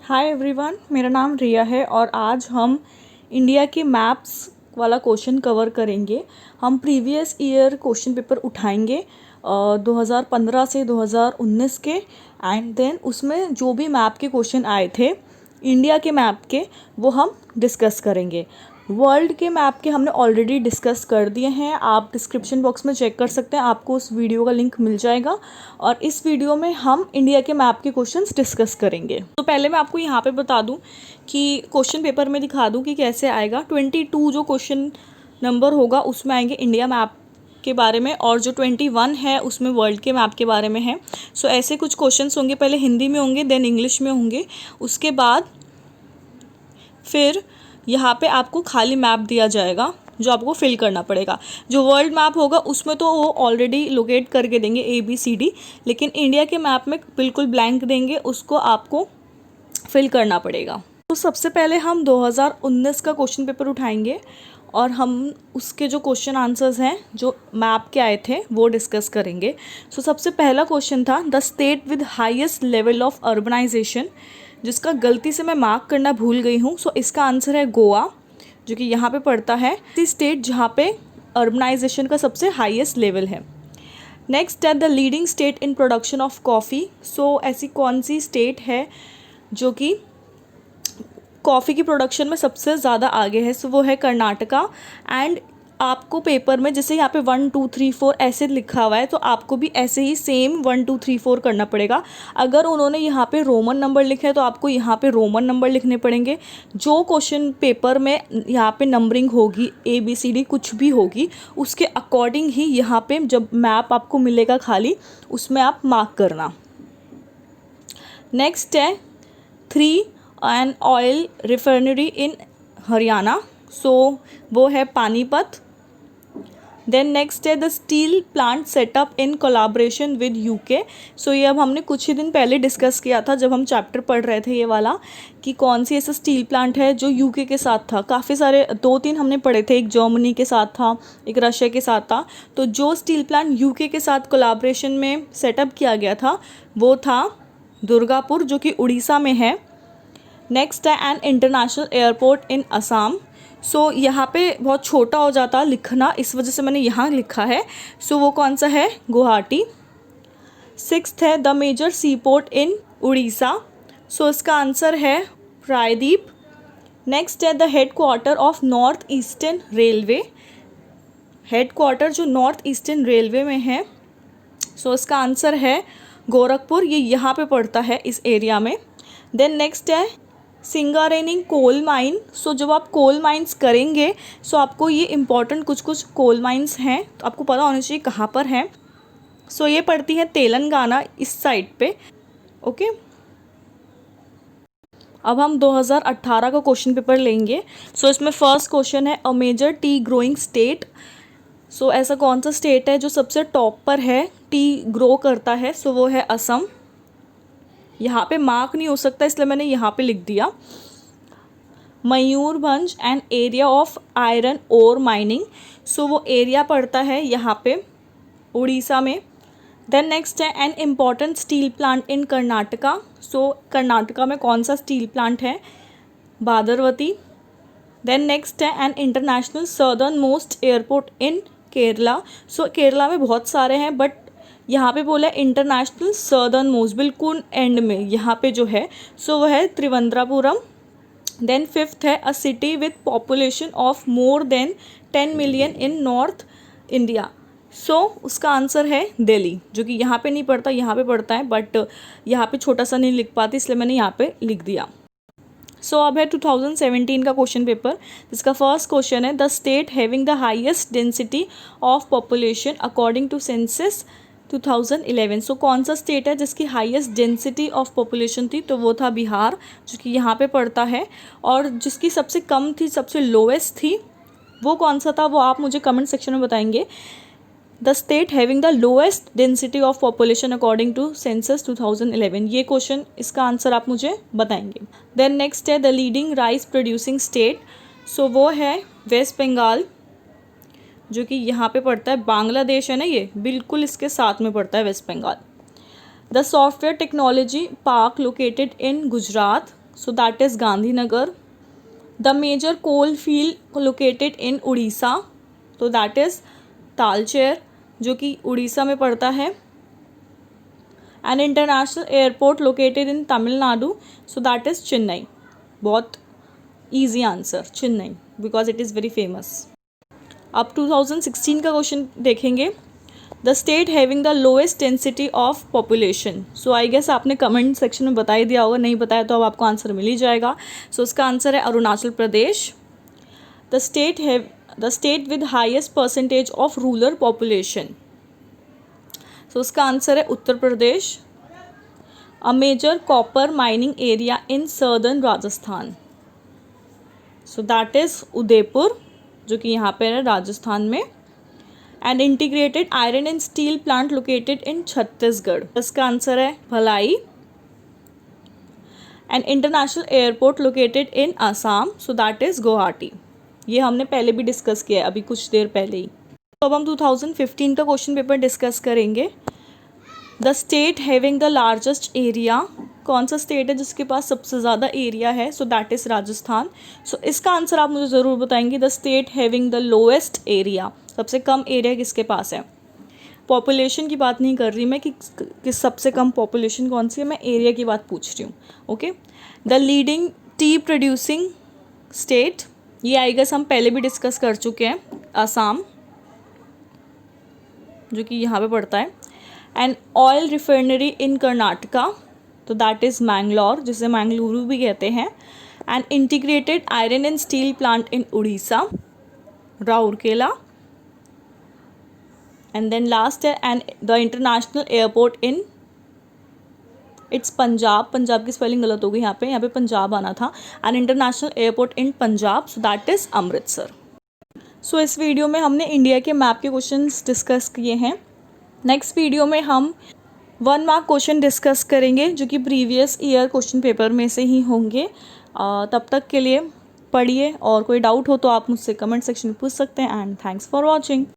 Hi everyone, मेरा नाम रिया है और आज हम इंडिया के मैप्स वाला क्वेश्चन कवर करेंगे। हम प्रीवियस ईयर क्वेश्चन पेपर उठाएंगे 2015 से 2019 के, एंड देन उसमें जो भी मैप के क्वेश्चन आए थे इंडिया के मैप के वो हम डिस्कस करेंगे। वर्ल्ड के मैप के हमने ऑलरेडी डिस्कस कर दिए हैं, आप डिस्क्रिप्शन बॉक्स में चेक कर सकते हैं, आपको उस वीडियो का लिंक मिल जाएगा। और इस वीडियो में हम इंडिया के मैप के क्वेश्चंस डिस्कस करेंगे। तो पहले मैं आपको यहाँ पे बता दूँ कि क्वेश्चन पेपर में दिखा दूँ कि कैसे आएगा। 22 जो क्वेश्चन नंबर होगा उसमें आएंगे इंडिया मैप के बारे में, और जो 21 है उसमें वर्ल्ड के मैप के बारे में है। सो ऐसे कुछ क्वेश्चंस होंगे, पहले हिंदी में होंगे, देन इंग्लिश में होंगे, उसके बाद फिर यहाँ पे आपको खाली मैप दिया जाएगा जो आपको फिल करना पड़ेगा। जो वर्ल्ड मैप होगा उसमें तो वो ऑलरेडी लोकेट करके देंगे ABCD, लेकिन इंडिया के मैप में बिल्कुल ब्लैंक देंगे, उसको आपको फिल करना पड़ेगा। तो सबसे पहले हम 2019 का क्वेश्चन पेपर उठाएंगे और हम उसके जो क्वेश्चन आंसर्स हैं जो मैप के आए थे वो डिस्कस करेंगे। सो सबसे पहला क्वेश्चन था the state with highest level of urbanisation, जिसका गलती से मैं मार्क करना भूल गई हूँ। सो इसका आंसर है गोवा, जो कि यहाँ पे पड़ता है। स्टेट जहाँ पे अर्बनाइजेशन का सबसे हाईएस्ट लेवल है। नेक्स्ट है the leading state in production of coffee. So ऐसी कौन सी स्टेट है जो कि कॉफ़ी की प्रोडक्शन में सबसे ज़्यादा आगे है? सो वो है कर्नाटका। एंड आपको पेपर में जैसे यहाँ पे 1 2 3 4 ऐसे लिखा हुआ है, तो आपको भी ऐसे ही सेम 1 2 3 4 करना पड़ेगा। अगर उन्होंने यहाँ पे रोमन नंबर लिखे हैं तो आपको यहाँ पे रोमन नंबर लिखने पड़ेंगे। जो क्वेश्चन पेपर में यहाँ पे नंबरिंग होगी, ABCD कुछ भी होगी, उसके अकॉर्डिंग ही यहाँ पे जब मैप आपको मिलेगा खाली, उसमें आप मार्क करना। नेक्स्ट है 3 an oil refinery in Haryana. So वो है पानीपत। देन नेक्स्ट है the steel plant setup in collaboration with UK। So ये अब हमने कुछ ही दिन पहले डिस्कस किया था जब हम चैप्टर पढ़ रहे थे ये वाला, कि कौन सी ऐसा स्टील प्लांट है जो UK के साथ था। काफ़ी सारे 2-3 हमने पढ़े थे, एक जर्मनी के साथ था, एक रशिया के साथ था। तो जो स्टील प्लांट UK के साथ कोलाब्रेशन में सेटअप किया गया था वो था दुर्गापुर, जो कि उड़ीसा में है। नेक्स्ट है an international airport in Assam. So यहाँ पे बहुत छोटा हो जाता लिखना, इस वजह से मैंने यहाँ लिखा है। सो वो कौन सा है? गुवाहाटी। 6th है the major sea port in Orissa. So इसका आंसर है प्रायद्वीप। नेक्स्ट है the headquarter of north eastern railway. Headquarter जो नॉर्थ ईस्टर्न रेलवे में है, सो इसका आंसर है गोरखपुर। ये यहाँ पे पड़ता है इस एरिया में। देन नेक्स्ट है सिंगारेनी कोल माइन। सो जब आप कोल माइंस करेंगे, सो आपको ये इंपॉर्टेंट कुछ कोल माइंस हैं तो आपको पता होना चाहिए कहाँ पर हैं। सो ये पड़ती है तेलंगाना इस साइड पे। ओके, अब हम 2018 का क्वेश्चन पेपर लेंगे। सो इसमें फर्स्ट क्वेश्चन है a major tea growing state. So ऐसा कौन सा स्टेट है जो सबसे टॉप पर है, टी ग्रो करता है? सो वो है असम। यहाँ पे मार्क नहीं हो सकता इसलिए मैंने यहाँ पे लिख दिया। Mayurbhanj and area of iron ore mining. So वो एरिया पड़ता है यहाँ पे उड़ीसा में। देन नेक्स्ट है an important steel plant in Karnataka. So Karnataka में कौन सा स्टील प्लांट है? भादरवती। देन नेक्स्ट है an international southernmost airport in Kerala. So Kerala में बहुत सारे हैं, बट यहाँ पे बोला इंटरनेशनल सदर्न मोस्ट, बिल्कुल एंड में यहाँ पे जो है सो वो है त्रिवेंद्रपुरम। देन 5th है a city with population of more than 10 million in north India. So उसका आंसर है दिल्ली, जो कि यहाँ पे नहीं पड़ता, यहाँ पे पड़ता है, बट यहाँ पे छोटा सा नहीं लिख पाती इसलिए मैंने यहाँ पे लिख दिया। सो अब है 2017 का क्वेश्चन पेपर, जिसका फर्स्ट क्वेश्चन है the state having the highest density of population according to census 2011। So कौन सा स्टेट है जिसकी हाईएस्ट डेंसिटी ऑफ पॉपुलेशन थी? तो वो था बिहार, जो कि यहाँ पे पड़ता है। और जिसकी सबसे कम थी, सबसे लोएस्ट थी, वो कौन सा था? वो आप मुझे कमेंट सेक्शन में बताएंगे। The state having the lowest density of population according to census 2011, ये क्वेश्चन, इसका आंसर आप मुझे बताएंगे। देन नेक्स्ट है the leading rice producing state. So वो है वेस्ट बंगाल, जो कि यहाँ पे पड़ता है। बांग्लादेश है ना, ये बिल्कुल इसके साथ में पड़ता है West Bengal. The software technology park located in Gujarat. so that is Gandhinagar. The major coal field located in Odisha, so that is Talcher, जो कि उड़ीसा में पड़ता है. An international airport located in Tamil Nadu, so that is Chennai. बहुत easy answer, Chennai, because it is very famous. अब 2016 का question देखेंगे. The state having the lowest density of population. So I guess आपने comment section में बता ही दिया होगा, नहीं बताया तो अब आपको आंसर मिल ही जाएगा. सो उसका आंसर है Arunachal Pradesh. The state with highest percentage of rural population. So उसका आंसर है Uttar Pradesh. A major copper mining area in southern Rajasthan. So that is Udaipur, जो कि यहाँ पे है राजस्थान में. And integrated iron and steel plant located in Chhattisgarh. इसका आंसर है Bhilai. And international airport located in Assam, so that is Guwahati. ये हमने पहले भी डिस्कस किया है, अभी कुछ देर पहले ही. तो अब हम 2015 का क्वेश्चन पेपर डिस्कस करेंगे. The state having the largest area. कौन सा स्टेट है जिसके पास सबसे ज़्यादा एरिया है? So that is Rajasthan. So इसका आंसर आप मुझे ज़रूर बताएंगे. The state having the lowest area, सबसे कम एरिया किसके पास है? पॉपुलेशन की बात नहीं कर रही मैं कि सबसे कम पॉपुलेशन कौन सी है, मैं एरिया की बात पूछ रही हूँ. Okay. The leading T producing state, ये आई गेस हम पहले भी डिस्कस कर चुके हैं, आसाम, जो कि यहाँ पे पड़ता है. And oil refinery in Karnataka, तो दैट इज़ मैंगलोर, जिसे मैंगलुरु भी कहते हैं. And integrated iron and steel plant in Orissa, Rourkela. And then last है and the international airport in it's Punjab. Punjab की स्पेलिंग गलत हो गई यहाँ पे पंजाब आना था. And international airport in Punjab, so that is Amritsar. So इस वीडियो में हमने इंडिया के मैप के क्वेश्चंस डिस्कस किए हैं. नेक्स्ट वीडियो में हम 1 मार्क क्वेश्चन डिस्कस करेंगे, जो कि प्रीवियस ईयर क्वेश्चन पेपर में से ही होंगे. तब तक के लिए पढ़िए, और कोई डाउट हो तो आप मुझसे कमेंट सेक्शन में पूछ सकते हैं. And thanks for watching.